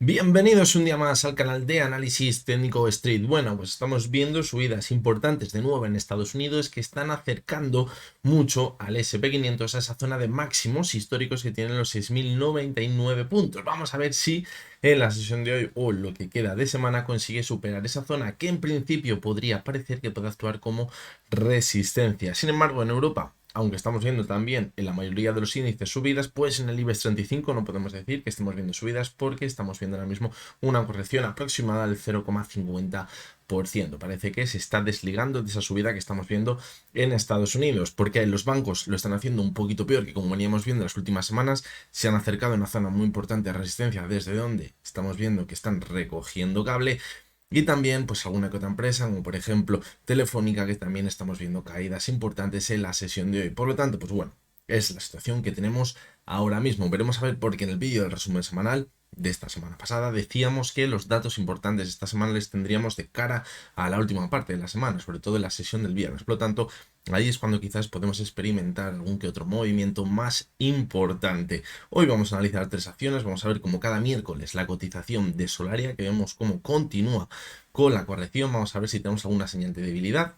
Bienvenidos un día más al canal de Análisis Técnico Street. Bueno, pues estamos viendo subidas importantes de nuevo en Estados Unidos que están acercando mucho al SP500, a esa zona de máximos históricos que tienen los 6.099 puntos. Vamos a ver si en la sesión de hoy o lo que queda de semana consigue superar esa zona que en principio podría parecer que puede actuar como resistencia. Sin embargo, en Europa, aunque estamos viendo también en la mayoría de los índices subidas, pues en el IBEX 35 no podemos decir que estemos viendo subidas porque estamos viendo ahora mismo una corrección aproximada del 0,50%. Parece que se está desligando de esa subida que estamos viendo en Estados Unidos, porque los bancos lo están haciendo un poquito peor que como veníamos viendo en las últimas semanas. Se han acercado a una zona muy importante de resistencia desde donde estamos viendo que están recogiendo cable. Y también, pues alguna que otra empresa, como por ejemplo Telefónica, que también estamos viendo caídas importantes en la sesión de hoy. Por lo tanto, pues bueno, es la situación que tenemos ahora mismo. Veremos a ver, porque en el vídeo del resumen semanal de esta semana pasada decíamos que los datos importantes de esta semana les tendríamos de cara a la última parte de la semana, sobre todo en la sesión del viernes. Por lo tanto, ahí es cuando quizás podemos experimentar algún que otro movimiento más importante. Hoy vamos a analizar tres acciones, vamos a ver cómo cada miércoles la cotización de Solaria, que vemos cómo continúa con la corrección. Vamos a ver si tenemos alguna señal de debilidad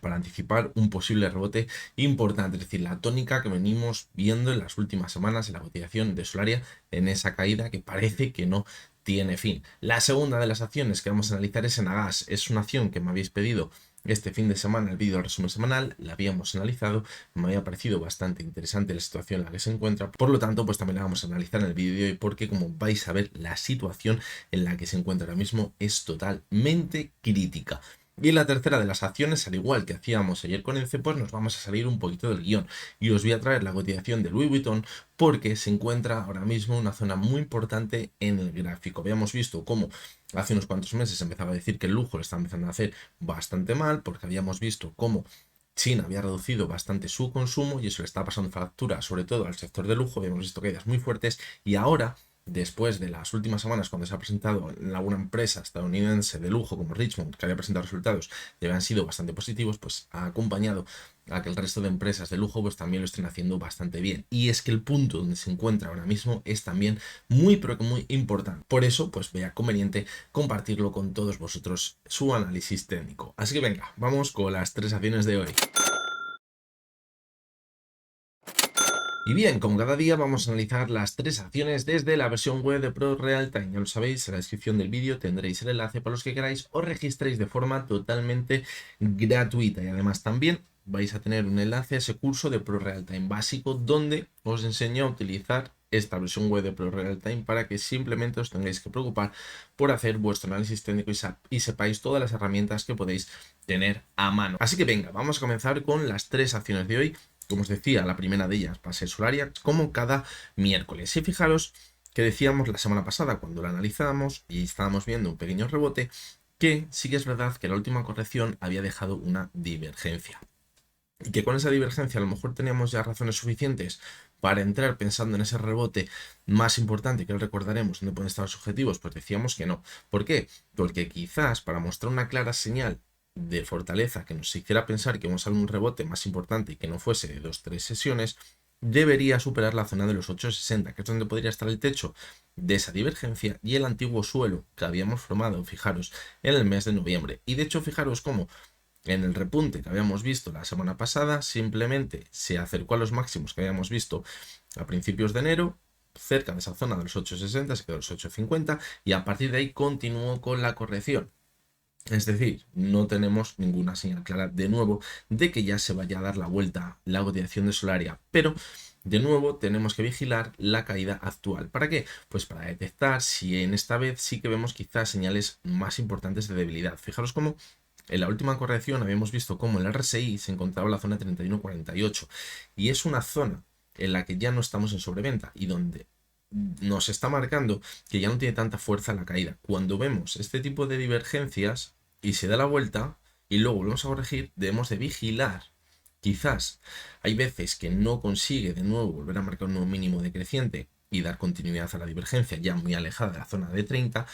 para anticipar un posible rebote importante, es decir, la tónica que venimos viendo en las últimas semanas en la cotización de Solaria, en esa caída que parece que no tiene fin. La segunda de las acciones que vamos a analizar es Enagás. Es una acción que me habéis pedido este fin de semana, el vídeo del resumen semanal, la habíamos analizado, me había parecido bastante interesante la situación en la que se encuentra, por lo tanto, pues también la vamos a analizar en el vídeo de hoy, porque como vais a ver, la situación en la que se encuentra ahora mismo es totalmente crítica. Y la tercera de las acciones, al igual que hacíamos ayer con ENCE, pues nos vamos a salir un poquito del guión y os voy a traer la cotización de Louis Vuitton, porque se encuentra ahora mismo una zona muy importante en el gráfico. Habíamos visto cómo hace unos cuantos meses empezaba a decir que el lujo lo está empezando a hacer bastante mal, porque habíamos visto cómo China había reducido bastante su consumo y eso le está pasando factura sobre todo al sector de lujo. Habíamos visto caídas muy fuertes y ahora, después de las últimas semanas, cuando se ha presentado en alguna empresa estadounidense de lujo como Richmond, que había presentado resultados que habían sido bastante positivos, pues ha acompañado a que el resto de empresas de lujo pues también lo estén haciendo bastante bien. Y es que el punto donde se encuentra ahora mismo es también muy pero que muy importante. Por eso pues vea conveniente compartirlo con todos vosotros, su análisis técnico. Así que venga, vamos con las tres acciones de hoy. Y bien, como cada día vamos a analizar las tres acciones desde la versión web de Pro Real Time. Ya lo sabéis, en la descripción del vídeo tendréis el enlace para los que queráis, os registréis de forma totalmente gratuita y además también vais a tener un enlace a ese curso de Pro Real Time básico donde os enseño a utilizar esta versión web de Pro Real Time para que simplemente os tengáis que preocupar por hacer vuestro análisis técnico y sepáis todas las herramientas que podéis tener a mano. Así que venga, vamos a comenzar con las tres acciones de hoy. Como os decía, la primera de ellas va a ser Solaria, como cada miércoles. Y fijaros que decíamos la semana pasada, cuando la analizábamos y estábamos viendo un pequeño rebote, que sí que es verdad que la última corrección había dejado una divergencia. Y que con esa divergencia a lo mejor teníamos ya razones suficientes para entrar pensando en ese rebote más importante, que recordaremos dónde pueden estar los objetivos. Pues decíamos que no. ¿Por qué? Porque quizás para mostrar una clara señal de fortaleza que nos hiciera pensar que vamos a ver un rebote más importante y que no fuese de 2-3 sesiones, debería superar la zona de los 8,60, que es donde podría estar el techo de esa divergencia y el antiguo suelo que habíamos formado, fijaros, en el mes de noviembre. Y de hecho, fijaros cómo en el repunte que habíamos visto la semana pasada, simplemente se acercó a los máximos que habíamos visto a principios de enero, cerca de esa zona de los 8,60, se quedó a los 8,50 y a partir de ahí continuó con la corrección. Es decir, no tenemos ninguna señal clara de nuevo de que ya se vaya a dar la vuelta la cotización de Solaria, pero de nuevo tenemos que vigilar la caída actual. ¿Para qué? Pues para detectar si en esta vez sí que vemos quizás señales más importantes de debilidad. Fijaros cómo en la última corrección habíamos visto cómo el RSI se encontraba en la zona 31,48 y es una zona en la que ya no estamos en sobreventa y donde nos está marcando que ya no tiene tanta fuerza la caída. Cuando vemos este tipo de divergencias y se da la vuelta y luego volvemos a corregir, debemos de vigilar. Quizás hay veces que no consigue de nuevo volver a marcar un nuevo mínimo decreciente y dar continuidad a la divergencia ya muy alejada de la zona de 30,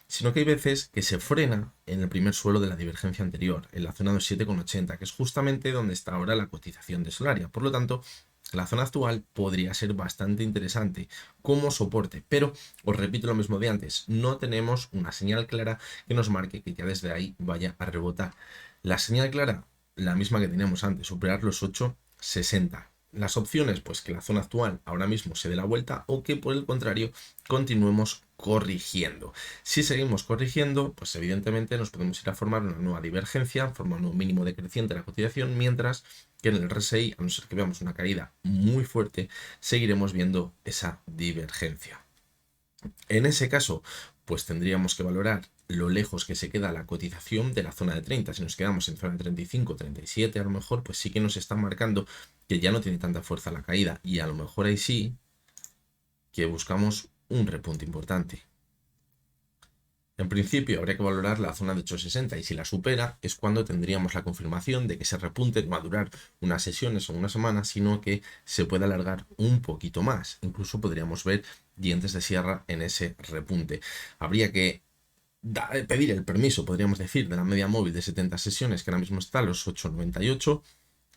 sino que hay veces que se frena en el primer suelo de la divergencia anterior, en la zona de 7,80, que es justamente donde está ahora la cotización de Solaria. Por lo tanto, que la zona actual podría ser bastante interesante como soporte, pero os repito lo mismo de antes, no tenemos una señal clara que nos marque que ya desde ahí vaya a rebotar. La señal clara, la misma que teníamos antes, superar los 8,60. Las opciones, pues que la zona actual ahora mismo se dé la vuelta o que por el contrario continuemos corrigiendo. Si seguimos corrigiendo, pues evidentemente nos podemos ir a formar una nueva divergencia, formar un nuevo mínimo decreciente de la cotización, mientras que en el RSI, a no ser que veamos una caída muy fuerte, seguiremos viendo esa divergencia. En ese caso, pues tendríamos que valorar lo lejos que se queda la cotización de la zona de 30. Si nos quedamos en zona de 35, 37, a lo mejor, pues sí que nos está marcando que ya no tiene tanta fuerza la caída. Y a lo mejor ahí sí que buscamos un repunte importante. En principio habría que valorar la zona de 8,60 y si la supera es cuando tendríamos la confirmación de que ese repunte no va a durar unas sesiones o una semana, sino que se puede alargar un poquito más. Incluso podríamos ver dientes de sierra en ese repunte. Habría que pedir el permiso, podríamos decir, de la media móvil de 70 sesiones, que ahora mismo está a los 8,98.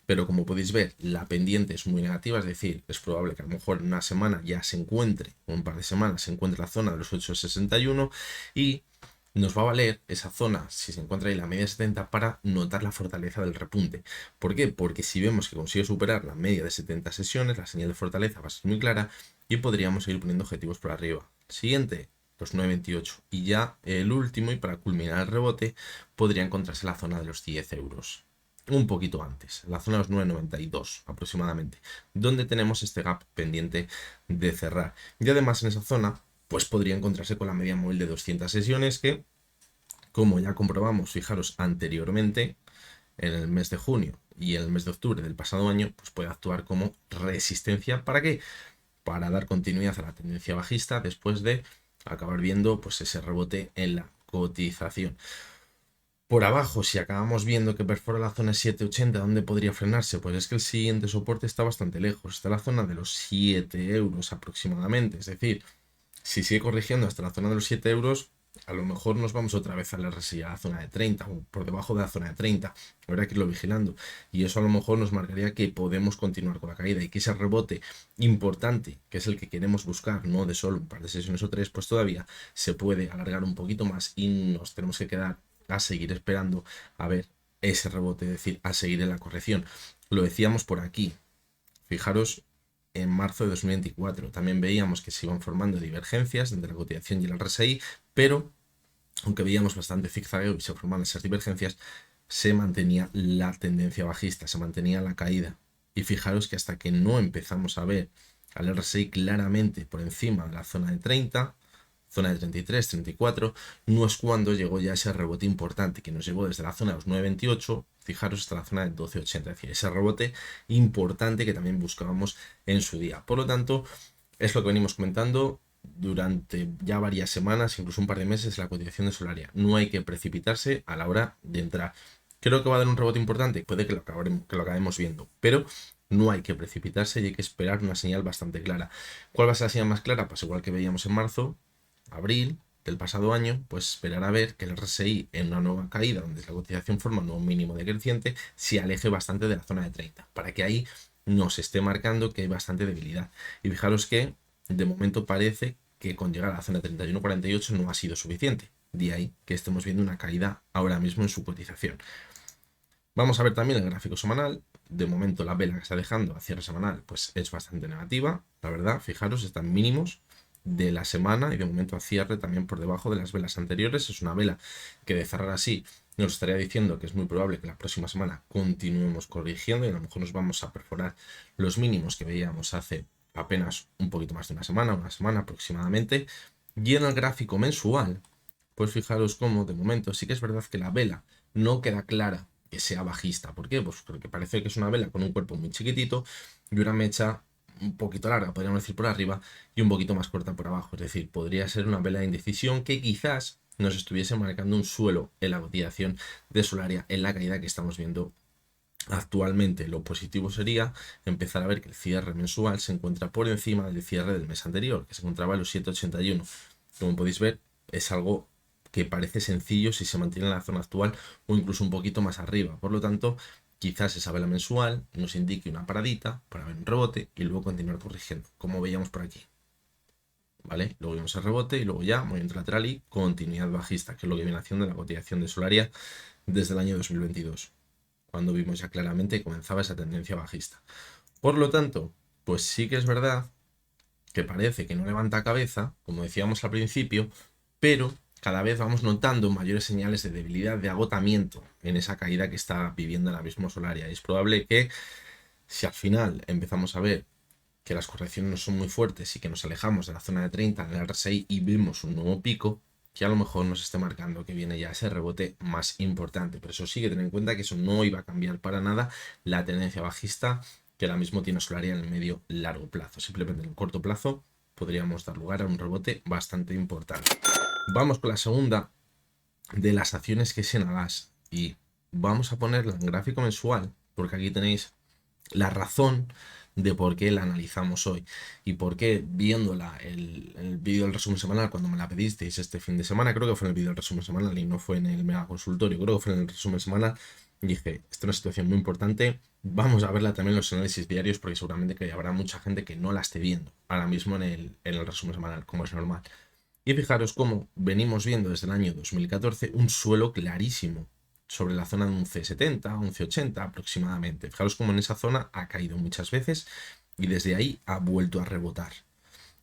Pero como podéis ver, la pendiente es muy negativa, es decir, es probable que a lo mejor en una semana ya se encuentre, o un par de semanas se encuentre la zona de los 8,61 y nos va a valer esa zona, si se encuentra ahí la media de 70, para notar la fortaleza del repunte. ¿Por qué? Porque si vemos que consigue superar la media de 70 sesiones, la señal de fortaleza va a ser muy clara y podríamos seguir poniendo objetivos por arriba. Siguiente, los 9,28. Y ya el último, y para culminar el rebote, podría encontrarse la zona de los 10 euros. Un poquito antes, la zona de los 9,92 aproximadamente, donde tenemos este gap pendiente de cerrar. Y además en esa zona, pues podría encontrarse con la media móvil de 200 sesiones que, como ya comprobamos, fijaros anteriormente, en el mes de junio y en el mes de octubre del pasado año, pues puede actuar como resistencia. ¿Para qué? Para dar continuidad a la tendencia bajista después de acabar viendo pues ese rebote en la cotización. Por abajo, si acabamos viendo que perfora la zona 7,80, ¿dónde podría frenarse? Pues es que el siguiente soporte está bastante lejos, está en la zona de los 7 euros aproximadamente. Es decir, si sigue corrigiendo hasta la zona de los 7 euros, a lo mejor nos vamos otra vez a la RSI, a la zona de 30 o por debajo de la zona de 30. Habrá que irlo vigilando. Y eso a lo mejor nos marcaría que podemos continuar con la caída y que ese rebote importante, que es el que queremos buscar, no de solo un par de sesiones o tres, pues todavía se puede alargar un poquito más y nos tenemos que quedar a seguir esperando a ver ese rebote, es decir, a seguir en la corrección. Lo decíamos por aquí. Fijaros, en marzo de 2024 también veíamos que se iban formando divergencias entre la cotización y el RSI, pero aunque veíamos bastante zigzagueo y se formaban esas divergencias, se mantenía la tendencia bajista, se mantenía la caída. Y fijaros que hasta que no empezamos a ver al RSI claramente por encima de la zona de 30, zona de 33, 34, no es cuando llegó ya ese rebote importante que nos llevó desde la zona de los 9,28, fijaros, hasta la zona de 12,80, es decir, ese rebote importante que también buscábamos en su día. Por lo tanto, es lo que venimos comentando durante ya varias semanas, incluso un par de meses, la cotización de Solaria. No hay que precipitarse a la hora de entrar. Creo que va a dar un rebote importante, puede que lo acabemos viendo, pero no hay que precipitarse y hay que esperar una señal bastante clara. ¿Cuál va a ser la señal más clara? Pues igual que veíamos en marzo, abril del pasado año, pues esperar a ver que el RSI en una nueva caída, donde la cotización forma un nuevo mínimo decreciente, se aleje bastante de la zona de 30, para que ahí nos esté marcando que hay bastante debilidad. Y fijaros que de momento parece que con llegar a la zona de 31,48 no ha sido suficiente. De ahí que estemos viendo una caída ahora mismo en su cotización. Vamos a ver también el gráfico semanal. De momento la vela que está dejando a cierre semanal pues es bastante negativa. La verdad, fijaros, están mínimos de la semana y de momento a cierre también por debajo de las velas anteriores. Es una vela que de cerrar así nos estaría diciendo que es muy probable que la próxima semana continuemos corrigiendo y a lo mejor nos vamos a perforar los mínimos que veíamos hace apenas un poquito más de una semana aproximadamente. Y en el gráfico mensual, pues fijaros cómo de momento sí que es verdad que la vela no queda clara que sea bajista. ¿Por qué? Pues porque parece que es una vela con un cuerpo muy chiquitito y una mecha un poquito larga, podríamos decir, por arriba y un poquito más corta por abajo. Es decir, podría ser una vela de indecisión que quizás nos estuviese marcando un suelo en la cotización de Solaria en la caída que estamos viendo actualmente. Lo positivo sería empezar a ver que el cierre mensual se encuentra por encima del cierre del mes anterior, que se encontraba en los 7,81. Como podéis ver, es algo que parece sencillo si se mantiene en la zona actual o incluso un poquito más arriba. Por lo tanto, quizás esa vela mensual nos indique una paradita para ver un rebote y luego continuar corrigiendo, como veíamos por aquí. ¿Vale? Luego vimos el rebote y luego ya movimiento lateral y continuidad bajista, que es lo que viene haciendo la cotización de Solaria desde el año 2022, cuando vimos ya claramente que comenzaba esa tendencia bajista. Por lo tanto, pues sí que es verdad que parece que no levanta cabeza, como decíamos al principio, pero cada vez vamos notando mayores señales de debilidad, de agotamiento en esa caída que está viviendo ahora mismo Solaria. Y es probable que si al final empezamos a ver que las correcciones no son muy fuertes y que nos alejamos de la zona de 30 en el RSI y vemos un nuevo pico, que a lo mejor nos esté marcando que viene ya ese rebote más importante. Pero eso sí que tener en cuenta que eso no iba a cambiar para nada la tendencia bajista que ahora mismo tiene Solaria en el medio largo plazo. Simplemente en el corto plazo podríamos dar lugar a un rebote bastante importante. Vamos con la segunda de las acciones, que es Enagás, y vamos a ponerla en gráfico mensual porque aquí tenéis la razón de por qué la analizamos hoy y por qué viéndola el vídeo del resumen semanal cuando me la pedisteis este fin de semana, creo que fue en el vídeo del resumen semanal y no fue en el mega consultorio, creo que fue en el resumen semanal, dije, esta es una situación muy importante, vamos a verla también en los análisis diarios porque seguramente que habrá mucha gente que no la esté viendo ahora mismo en el resumen semanal, como es normal. Y fijaros cómo venimos viendo desde el año 2014 un suelo clarísimo sobre la zona de 11,70, 11,80 aproximadamente. Fijaros cómo en esa zona ha caído muchas veces y desde ahí ha vuelto a rebotar.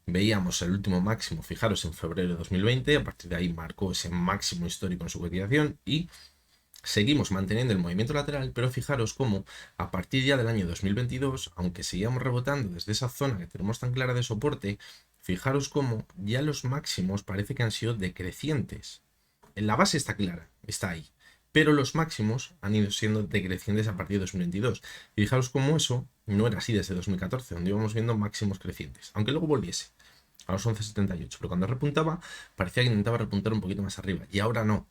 Veíamos el último máximo, fijaros, en febrero de 2020, a partir de ahí marcó ese máximo histórico en su cotización y seguimos manteniendo el movimiento lateral, pero fijaros cómo a partir ya del año 2022, aunque seguíamos rebotando desde esa zona que tenemos tan clara de soporte, fijaros cómo ya los máximos parece que han sido decrecientes. En la base está clara, está ahí, pero los máximos han ido siendo decrecientes a partir de 2022. Y fijaros cómo eso no era así desde 2014, donde íbamos viendo máximos crecientes, aunque luego volviese a los 11,78, pero cuando repuntaba parecía que intentaba repuntar un poquito más arriba, y ahora no.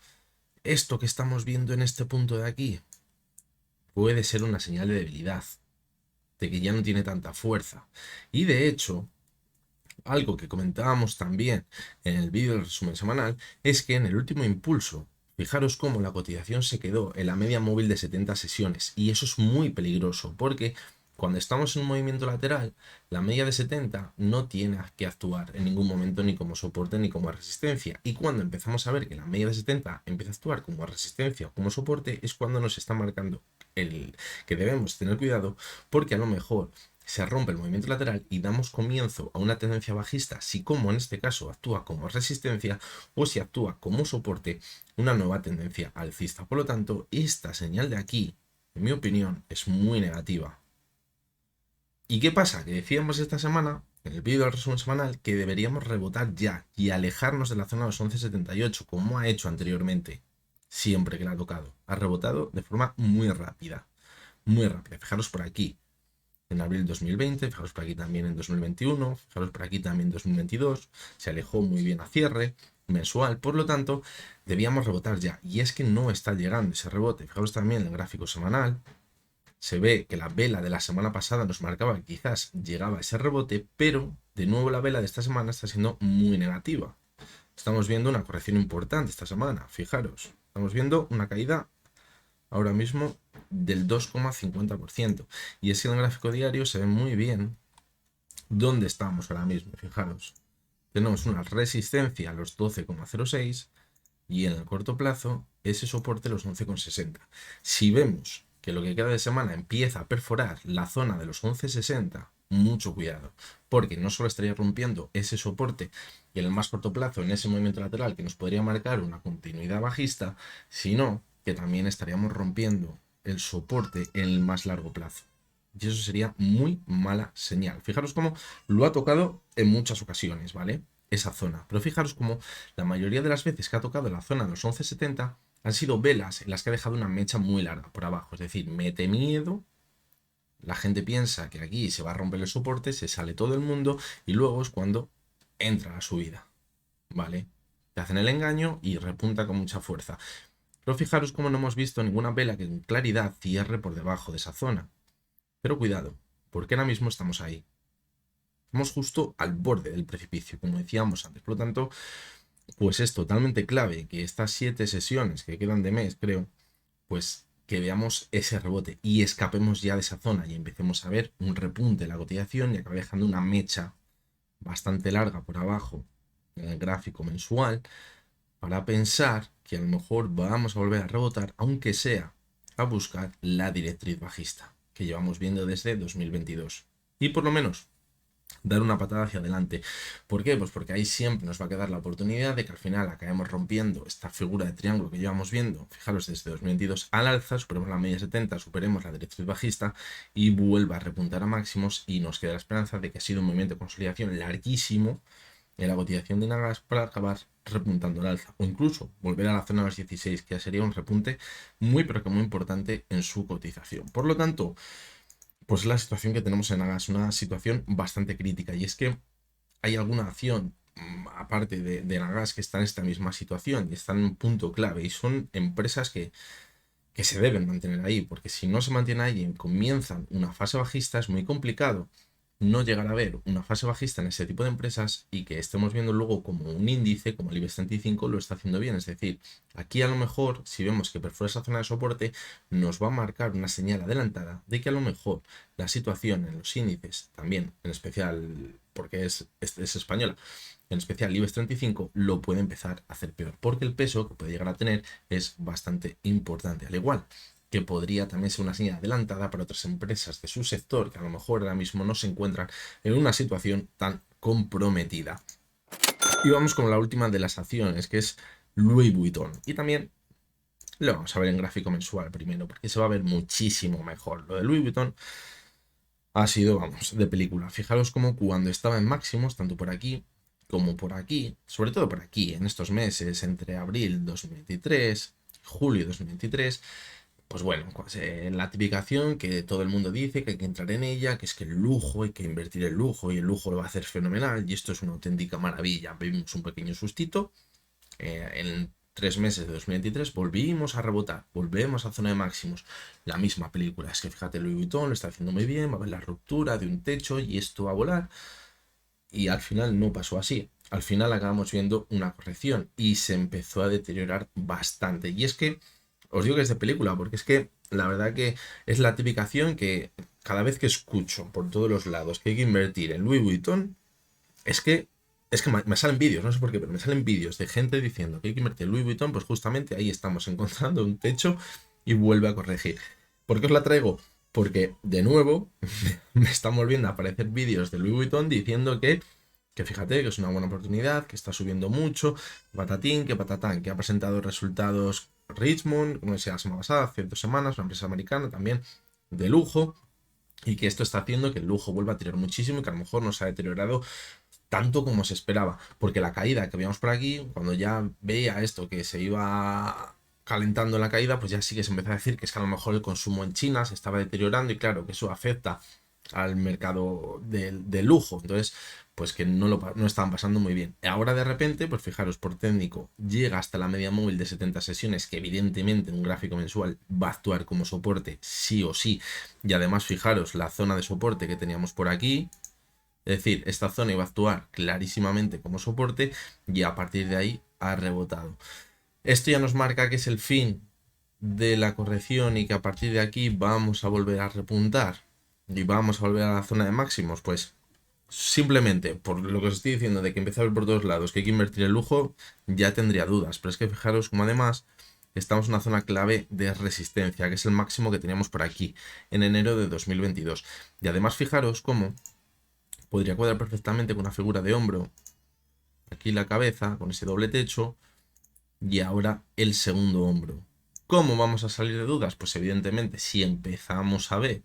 Esto que estamos viendo en este punto de aquí puede ser una señal de debilidad, de que ya no tiene tanta fuerza. Y de hecho, algo que comentábamos también en el vídeo del resumen semanal es que en el último impulso, fijaros cómo la cotización se quedó en la media móvil de 70 sesiones, y eso es muy peligroso porque cuando estamos en un movimiento lateral, la media de 70 no tiene que actuar en ningún momento ni como soporte ni como resistencia. Y cuando empezamos a ver que la media de 70 empieza a actuar como resistencia o como soporte, es cuando nos está marcando el que debemos tener cuidado, porque a lo mejor se rompe el movimiento lateral y damos comienzo a una tendencia bajista, si como en este caso actúa como resistencia o si actúa como soporte, una nueva tendencia alcista. Por lo tanto, esta señal de aquí, en mi opinión, es muy negativa. ¿Y qué pasa? Que decíamos esta semana, en el vídeo del resumen semanal, que deberíamos rebotar ya y alejarnos de la zona de los 11,78, como ha hecho anteriormente, siempre que la ha tocado. Ha rebotado de forma muy rápida, muy rápida. Fijaros por aquí, en abril 2020, fijaros por aquí también en 2021, fijaros por aquí también en 2022, se alejó muy bien a cierre mensual, por lo tanto, debíamos rebotar ya. Y es que no está llegando ese rebote. Fijaros también en el gráfico semanal, se ve que la vela de la semana pasada nos marcaba que quizás llegaba ese rebote, pero de nuevo la vela de esta semana está siendo muy negativa. Estamos viendo una corrección importante esta semana, fijaros. Estamos viendo una caída ahora mismo del 2,50%. Y es que en el gráfico diario se ve muy bien dónde estamos ahora mismo, fijaros. Tenemos una resistencia a los 12,06 y en el corto plazo ese soporte los 11,60. Si vemos que lo que queda de semana empieza a perforar la zona de los 11,60, mucho cuidado, porque no solo estaría rompiendo ese soporte y en el más corto plazo en ese movimiento lateral que nos podría marcar una continuidad bajista, sino que también estaríamos rompiendo el soporte en el más largo plazo. Y eso sería muy mala señal. Fijaros cómo lo ha tocado en muchas ocasiones, ¿vale? Esa zona. Pero fijaros cómo la mayoría de las veces que ha tocado la zona de los 11,70 han sido velas en las que ha dejado una mecha muy larga por abajo. Es decir, mete miedo, la gente piensa que aquí se va a romper el soporte, se sale todo el mundo y luego es cuando entra la subida, ¿vale? Te hacen el engaño y repunta con mucha fuerza. Pero fijaros cómo no hemos visto ninguna vela que en claridad cierre por debajo de esa zona. Pero cuidado, porque ahora mismo estamos ahí. Estamos justo al borde del precipicio, como decíamos antes. Por lo tanto, pues es totalmente clave que estas 7 sesiones que quedan de mes, creo, pues que veamos ese rebote y escapemos ya de esa zona y empecemos a ver un repunte en la cotización y acabe dejando una mecha bastante larga por abajo en el gráfico mensual, para pensar que a lo mejor vamos a volver a rebotar, aunque sea a buscar la directriz bajista que llevamos viendo desde 2022. Y por lo menos dar una patada hacia adelante. ¿Por qué? Pues porque ahí siempre nos va a quedar la oportunidad de que al final acabemos rompiendo esta figura de triángulo que llevamos viendo. Fijaros, desde 2022 al alza, superemos la media 70, superemos la directriz bajista y vuelva a repuntar a máximos, y nos queda la esperanza de que ha sido un movimiento de consolidación larguísimo en la cotización de Nagas para acabar repuntando al alza, o incluso volver a la zona de los 16, que ya sería un repunte muy pero que muy importante en su cotización. Por lo tanto, pues la situación que tenemos en Nagas es una situación bastante crítica, y es que hay alguna acción aparte de Nagas que está en esta misma situación y está en un punto clave, y son empresas que se deben mantener ahí, porque si no se mantiene ahí y comienzan una fase bajista, es muy complicado no llegar a ver una fase bajista en ese tipo de empresas y que estemos viendo luego como un índice, como el IBEX 35 lo está haciendo bien. Es decir, aquí a lo mejor, si vemos que perfora esa zona de soporte, nos va a marcar una señal adelantada de que a lo mejor la situación en los índices, también en especial porque es española, en especial el IBEX 35, lo puede empezar a hacer peor, porque el peso que puede llegar a tener es bastante importante, al igual que podría también ser una señal adelantada para otras empresas de su sector que a lo mejor ahora mismo no se encuentran en una situación tan comprometida. Y vamos con la última de las acciones, que es Louis Vuitton. Y también lo vamos a ver en gráfico mensual primero, porque se va a ver muchísimo mejor. Lo de Louis Vuitton ha sido, vamos, de película. Fijaros como cuando estaba en máximos, tanto por aquí como por aquí, sobre todo por aquí, en estos meses, entre abril 2023, julio 2023, pues bueno, pues, la tipificación que todo el mundo dice que hay que entrar en ella, que es que el lujo, hay que invertir en lujo y el lujo lo va a hacer fenomenal, y esto es una auténtica maravilla. Vimos un pequeño sustito, en 3 meses de 2023 volvimos a rebotar, volvemos a zona de máximos. La misma película, es que fíjate, Louis Vuitton lo está haciendo muy bien, va a haber la ruptura de un techo y esto va a volar, y al final no pasó así. Al final acabamos viendo una corrección y se empezó a deteriorar bastante. Y es que os digo que es de película, porque es que la verdad que es la tipificación que cada vez que escucho por todos los lados que hay que invertir en Louis Vuitton, es que me salen vídeos, no sé por qué, pero me salen vídeos de gente diciendo que hay que invertir en Louis Vuitton. Pues justamente ahí estamos encontrando un techo y vuelve a corregir. ¿Por qué os la traigo? Porque de nuevo me están volviendo a aparecer vídeos de Louis Vuitton diciendo que fíjate que es una buena oportunidad, que está subiendo mucho, patatín, que patatán, que ha presentado resultados Richmond, no sé, la semana pasada, hace 2 semanas, una empresa americana también de lujo, y que esto está haciendo que el lujo vuelva a tirar muchísimo y que a lo mejor no se ha deteriorado tanto como se esperaba, porque la caída que veíamos por aquí, cuando ya veía esto que se iba calentando la caída, pues ya sí que se empezó a decir que es que a lo mejor el consumo en China se estaba deteriorando, y claro que eso afecta al mercado del lujo, entonces pues que no estaban pasando muy bien. Ahora de repente, pues fijaros, por técnico llega hasta la media móvil de 70 sesiones, que evidentemente en un gráfico mensual va a actuar como soporte sí o sí, y además fijaros la zona de soporte que teníamos por aquí. Es decir, esta zona iba a actuar clarísimamente como soporte y a partir de ahí ha rebotado. Esto ya nos marca que es el fin de la corrección y que a partir de aquí vamos a volver a repuntar y vamos a volver a la zona de máximos. Pues simplemente por lo que os estoy diciendo de que empieza a ver por todos lados que hay que invertir en lujo, ya tendría dudas. Pero es que fijaros como además estamos en una zona clave de resistencia, que es el máximo que teníamos por aquí en enero de 2022. Y además fijaros cómo podría cuadrar perfectamente con una figura de hombro, aquí la cabeza, con ese doble techo, y ahora el segundo hombro. ¿Cómo vamos a salir de dudas? Pues evidentemente si empezamos a ver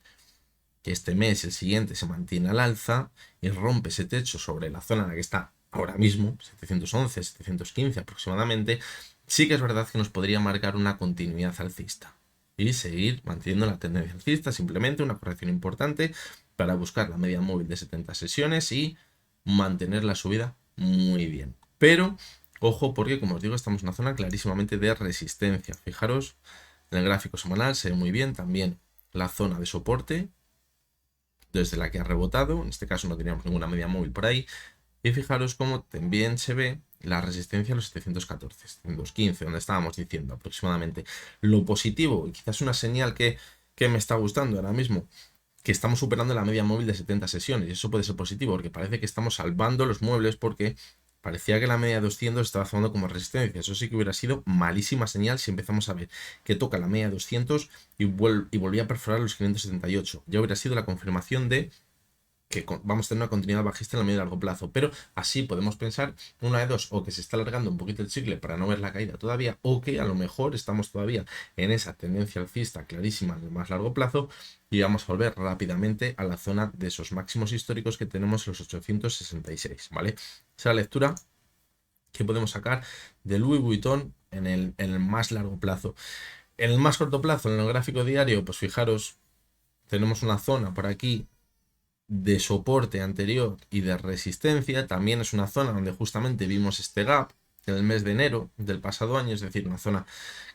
que este mes, el siguiente, se mantiene al alza y rompe ese techo sobre la zona en la que está ahora mismo, 711, 715 aproximadamente, sí que es verdad que nos podría marcar una continuidad alcista y seguir manteniendo la tendencia alcista, simplemente una corrección importante para buscar la media móvil de 70 sesiones y mantener la subida muy bien. Pero ojo, porque como os digo, estamos en una zona clarísimamente de resistencia. Fijaros, en el gráfico semanal se ve muy bien también la zona de soporte desde la que ha rebotado. En este caso no teníamos ninguna media móvil por ahí. Y fijaros cómo también se ve la resistencia a los 714, 715, donde estábamos diciendo aproximadamente. Lo positivo, y quizás una señal que me está gustando ahora mismo, que estamos superando la media móvil de 70 sesiones, y eso puede ser positivo, porque parece que estamos salvando los muebles, porque parecía que la media de 200 estaba tomando como resistencia. Eso sí que hubiera sido malísima señal si empezamos a ver que toca la media de 200 y volvía a perforar los 578. Ya hubiera sido la confirmación de que vamos a tener una continuidad bajista en el medio y largo plazo, pero así podemos pensar una de dos, o que se está alargando un poquito el chicle para no ver la caída todavía, o que a lo mejor estamos todavía en esa tendencia alcista clarísima en el más largo plazo y vamos a volver rápidamente a la zona de esos máximos históricos que tenemos los 866, ¿vale? Esa es la lectura que podemos sacar de Louis Vuitton en el más largo plazo. En el más corto plazo, en el gráfico diario, pues fijaros, tenemos una zona por aquí de soporte anterior y de resistencia. También es una zona donde justamente vimos este gap en el mes de enero del pasado año, es decir, una zona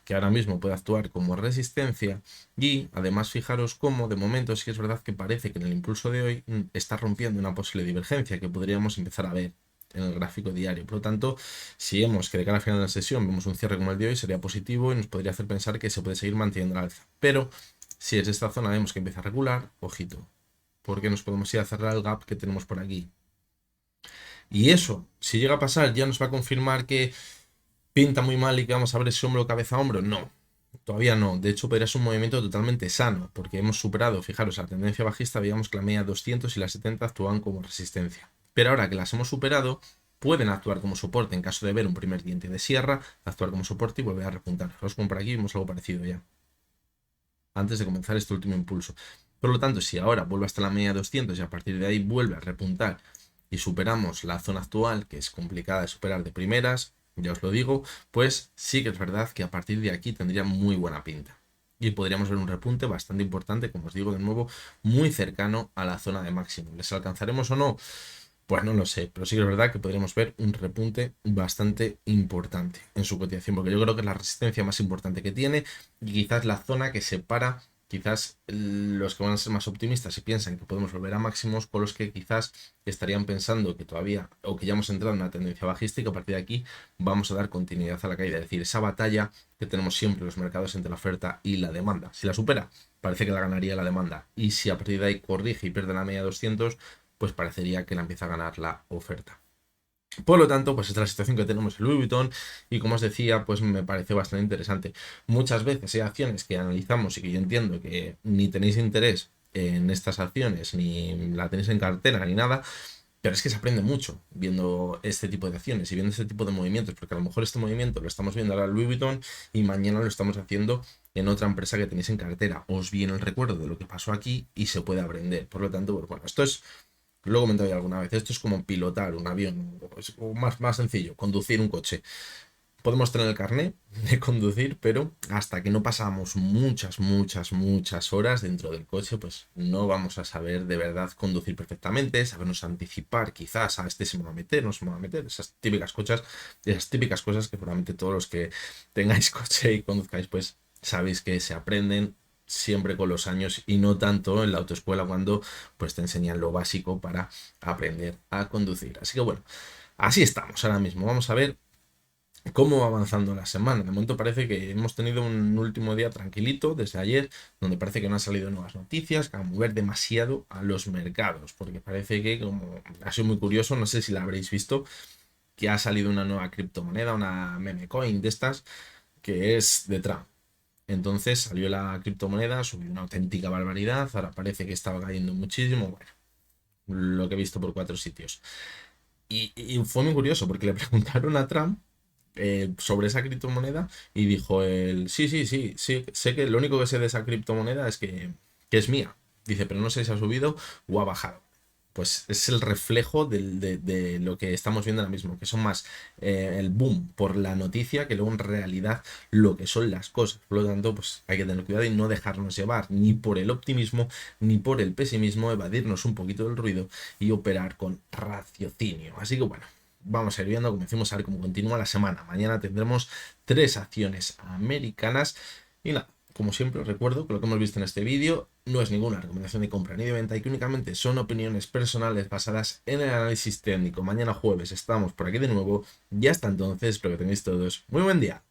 que ahora mismo puede actuar como resistencia. Y además fijaros cómo de momento sí que es verdad que parece que en el impulso de hoy está rompiendo una posible divergencia que podríamos empezar a ver en el gráfico diario. Por lo tanto, si vemos que de cara al final de la sesión vemos un cierre como el de hoy, sería positivo y nos podría hacer pensar que se puede seguir manteniendo la alza. Pero si es esta zona vemos que empieza a regular, ojito, porque nos podemos ir a cerrar el gap que tenemos por aquí. Y eso, si llega a pasar, ya nos va a confirmar que pinta muy mal y que vamos a ver ese hombro cabeza a hombro. No, todavía no. De hecho, podría ser un movimiento totalmente sano, porque hemos superado, fijaros, la tendencia bajista, veíamos que la media 200 y la 70 actuaban como resistencia. Pero ahora que las hemos superado, pueden actuar como soporte en caso de ver un primer diente de sierra, actuar como soporte y volver a repuntar. Fijaros como por aquí vimos algo parecido ya, antes de comenzar este último impulso. Por lo tanto, si ahora vuelve hasta la media 200 y a partir de ahí vuelve a repuntar y superamos la zona actual, que es complicada de superar de primeras, ya os lo digo, pues sí que es verdad que a partir de aquí tendría muy buena pinta. Y podríamos ver un repunte bastante importante, como os digo de nuevo, muy cercano a la zona de máximo. ¿Les alcanzaremos o no? Pues no lo sé, pero sí que es verdad que podríamos ver un repunte bastante importante en su cotización, porque yo creo que es la resistencia más importante que tiene y quizás la zona que separa, quizás los que van a ser más optimistas y piensan que podemos volver a máximos, con los que quizás estarían pensando que todavía, o que ya hemos entrado en una tendencia bajista y que a partir de aquí vamos a dar continuidad a la caída. Es decir, esa batalla que tenemos siempre en los mercados entre la oferta y la demanda. Si la supera, parece que la ganaría la demanda. Y si a partir de ahí corrige y pierde la media 200, pues parecería que la empieza a ganar la oferta. Por lo tanto, pues esta es la situación que tenemos en Louis Vuitton y como os decía, pues me parece bastante interesante. Muchas veces hay acciones que analizamos y que yo entiendo que ni tenéis interés en estas acciones, ni la tenéis en cartera, ni nada, pero es que se aprende mucho viendo este tipo de acciones y viendo este tipo de movimientos, porque a lo mejor este movimiento lo estamos viendo ahora en Louis Vuitton y mañana lo estamos haciendo en otra empresa que tenéis en cartera. Os viene el recuerdo de lo que pasó aquí y se puede aprender. Por lo tanto, pues bueno, esto es, lo he comentado ya alguna vez, esto es como pilotar un avión, o más sencillo, conducir un coche. Podemos tener el carnet de conducir, pero hasta que no pasamos muchas horas dentro del coche, pues no vamos a saber de verdad conducir perfectamente, sabernos anticipar quizás a este se me va a meter, no se me va a meter, esas típicas cosas que probablemente todos los que tengáis coche y conduzcáis, pues sabéis que se aprenden siempre con los años y no tanto en la autoescuela cuando pues te enseñan lo básico para aprender a conducir. Así que bueno, así estamos ahora mismo. Vamos a ver cómo va avanzando la semana. De momento parece que hemos tenido un último día tranquilito desde ayer, donde parece que no han salido nuevas noticias que van a mover demasiado a los mercados, porque parece que, como ha sido muy curioso, no sé si la habréis visto, que ha salido una nueva criptomoneda, una meme coin de estas, que es de Trump. Entonces salió la criptomoneda, subió una auténtica barbaridad, ahora parece que estaba cayendo muchísimo, bueno, lo que he visto por 4 sitios. Y fue muy curioso porque le preguntaron a Trump sobre esa criptomoneda y dijo él, sí, sé que lo único que sé de esa criptomoneda es que es mía. Dice, pero no sé si ha subido o ha bajado. Pues es el reflejo de lo que estamos viendo ahora mismo, que son más el boom por la noticia que luego en realidad lo que son las cosas. Por lo tanto, pues hay que tener cuidado y no dejarnos llevar ni por el optimismo ni por el pesimismo, evadirnos un poquito del ruido y operar con raciocinio. Así que bueno, vamos a ir viendo, comencemos a ver cómo continúa la semana. Mañana tendremos 3 acciones americanas y nada, como siempre, os recuerdo que lo que hemos visto en este vídeo no es ninguna recomendación de compra ni de venta y que únicamente son opiniones personales basadas en el análisis técnico. Mañana jueves estamos por aquí de nuevo y hasta entonces espero que tengáis todos muy buen día.